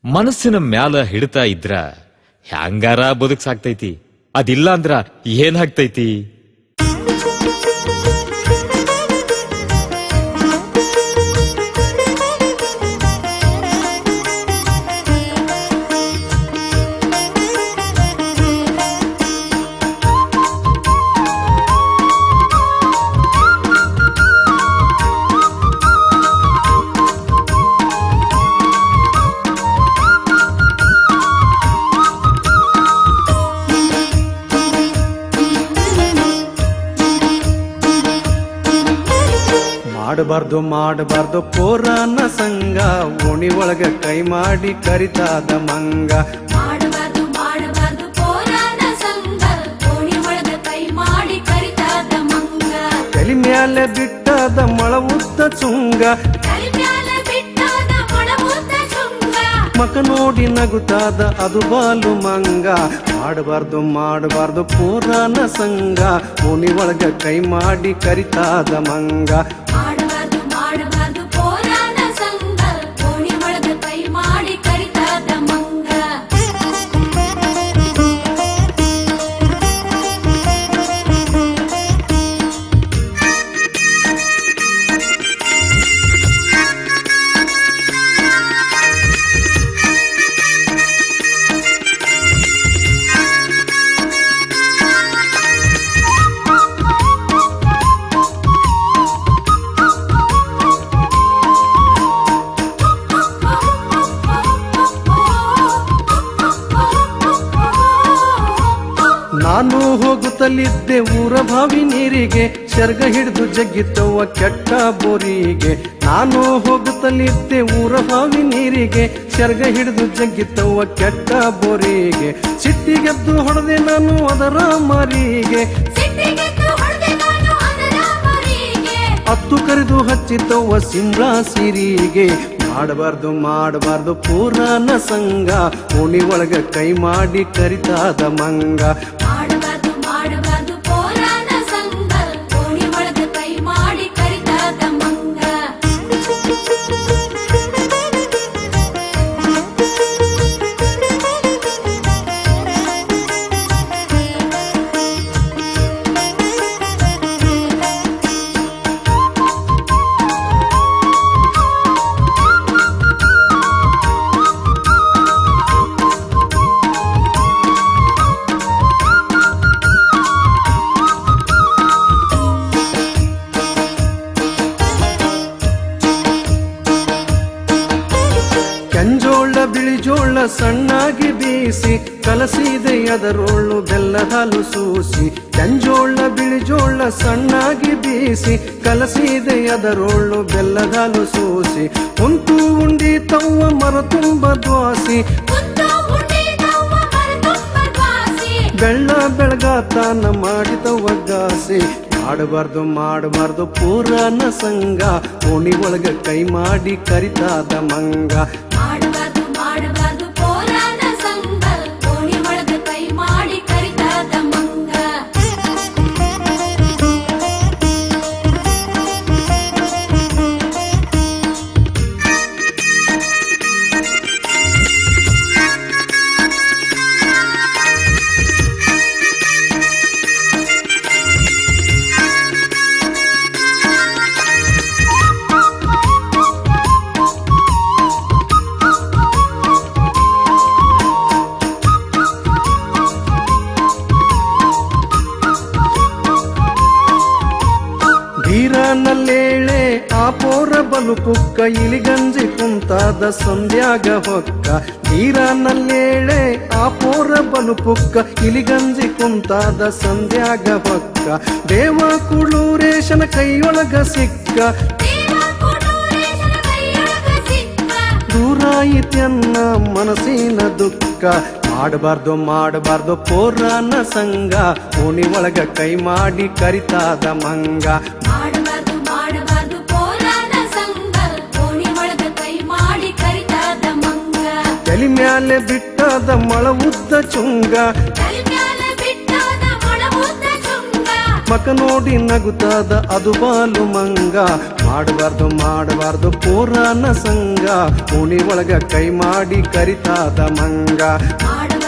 ಮನಸ್ಸಿನ ಮ್ಯಾಲ ಹಿಡಿತಾ ಇದ್ರ ಹ್ಯಾಂಗಾರ ಬದುಕ್ಸಾಕ್ತೈತಿ, ಅದಿಲ್ಲ ಅಂದ್ರ ಏನಾಗ್ತೈತಿ? ಮಾಡಬಾರ್ದು ಪೋರಾನ ಸಂಗ, ಓಣಿ ಒಳಗ ಕೈ ಮಾಡಿ ಕರಿತಾದ ಮಂಗ. ಮಾಡಬಾರ್ದು ಪೋರಾನ ಸಂಗ, ಓಣಿ ಒಳಗ ಕೈ ಮಾಡಿ ಕರಿತಾದ ಮಂಗ. ತಲಿ ಮ್ಯಾಲೆ ಬಿಟ್ಟಾದ ಮಳ ಉದ್ದ ಚುಂಗ, ಮಕ ನೋಡಿ ನಗುತ್ತಾದ ಅದು ಬಾಲು ಮಂಗ. ಮಾಡಬಾರ್ದು ಪೋರಾನ ಸಂಗ, ಓಣಿ ಒಳಗ ಕೈ ಮಾಡಿ ಕರಿತಾದ ಮಂಗ. ಮಾಡಬಾರ್ದು ಪೋರಾನ ಸಂಗ, ಓಣಿ ಒಳಗ ಕೈ ಮಾಡಿ ಕರಿತಾದ ಮಂಗ. ನಾನು ಹೋಗುತ್ತಲಿದ್ದೆ ಊರ ಬಾವಿ ನೀರಿಗೆ, ಶರ್ಗ ಹಿಡಿದು ಜಗ್ಗಿತ್ತವ್ವ ಕೆಟ್ಟ ಬೋರಿಗೆ. ನಾನು ಹೋಗುತ್ತಲಿದ್ದೆ ಊರ ಬಾವಿ ನೀರಿಗೆ, ಶರ್ಗ ಹಿಡಿದು ಜಗ್ಗಿತ್ತವ್ವ ಕೆಟ್ಟ ಬೋರಿಗೆ. ಸಿಟ್ಟಿಗೆದ್ದು ಹೊಡೆದೆ ನಾನು ಅದರ ಮರಿಗೆ, ಹತ್ತು ಕರೆದು ಹಚ್ಚಿತ್ತವ್ವ ಸಿಮ್ರಾ ಸಿರಿಗೆ. ಮಾಡಬಾರ್ದು ಪುರಾಣ ಸಂಗ, ಓಣಿ ಒಳಗ ಕೈ ಮಾಡಿ ಕರಿತಾದ ಮಂಗ. ಮಾಡಬಾರ್ದು ಪೋರಾನ ಸಂಗ, ಓಣಿ ಒಳಗ ಕೈ ಮಾಡಿ ಕರಿತಾದ ಮಂಗ. ಕೆಂಜೋಳ ಬಿಳಿಜೋಳ ಸಣ್ಣಾಗಿ ಬೀಸಿ, ಕಲಸಿದೆ ಅದರೊಳ್ಳು ಬೆಲ್ಲದ ಹಾಲು ಸೂಸಿ. ಕೆಂಜೋಳ ಬಿಳಿಜೋಳ ಸಣ್ಣಾಗಿ ಬೀಸಿ, ಕಲಸಿದೆ ಅದರೊಳ್ಳು ಬೆಲ್ಲದ ಹಾಲು ಸೂಸಿ. ಕುಂತು ಉಂಡಿ ತವ್ವ ಮರ ತುಂಬ ದ್ವಾಸಿ, ಬೆಳ್ಳ ಬೆಳಗಾತಾನ ಮಾಡಿದವ್ವ ಗಾಸಿ. ಮಾಡಬಾರ್ದು ಪುರಾಣ ಸಂಗ, ಓಣಿ ಒಳಗ ಕೈ ಮಾಡಿ ಕರಿತಾದ ಮಂಗ. ಮಾಡಬಾರ್ದು ಪೋರಾನ ಸಂಗ, ಓಣಿ ಒಳಗ ಕೈ ಮಾಡಿ ಕರಿತಾದ ಮಂಗ. ಧೀರನಲ್ಲೇಳೆ ಆ ಪೋರ ಬಲು ಪುಕ್ಕ, ಇಲಿಗಂಜಿ ಕುಂತಾದ ಸಂಧ್ಯಾಗ ಹೊಕ್ಕ. ಧೀರನಲ್ಲೇಳೆ ಆ ಪೋರ ಬಲು ಪುಕ್ಕ, ಇಲಿಗಂಜಿ ಕುಂತಾದ ಸಂಧ್ಯಾಗ ಹೊಕ್ಕ. ದೇವ ಕುಳೂರೇಶನ ಕೈಯೊಳಗ ಸಿಕ್ಕ, ದೂರಾಯಿತೆನ್ನ ಮನಸ್ಸಿನ ದುಃಖ. ಮಾಡಬಾರ್ದು ಪೋರಾನ ಸಂಗ, ಓಣಿ ಒಳಗ ಕೈ ಮಾಡಿ ಕರಿತಾದ ಮಂಗ. ಮಾಡಬಾರ್ದು ಪೋರಾನ ಸಂಗ, ಓಣಿ ಒಳಗ ಕೈ ಮಾಡಿ ಕರಿತಾದ ಮಂಗ. ತಲಿ ಮ್ಯಾಲೆ ಬಿಟ್ಟಾದ ಮಳ ಉದ್ದ ಚುಂಗ, ಮಕ ನೋಡಿ ನಗುತ್ತಾದ ಅದು ಬಾಲು ಮಂಗ. ಮಾಡಬಾರ್ದು ಮಾಡಬಾರ್ದು ಪುರಾಣ ಸಂಘ ಓಣಿ ಒಳಗ ಕೈ ಮಾಡಿ ಕರಿತಾದ ಮಂಗ ಮಾಡಬಾರ್ದು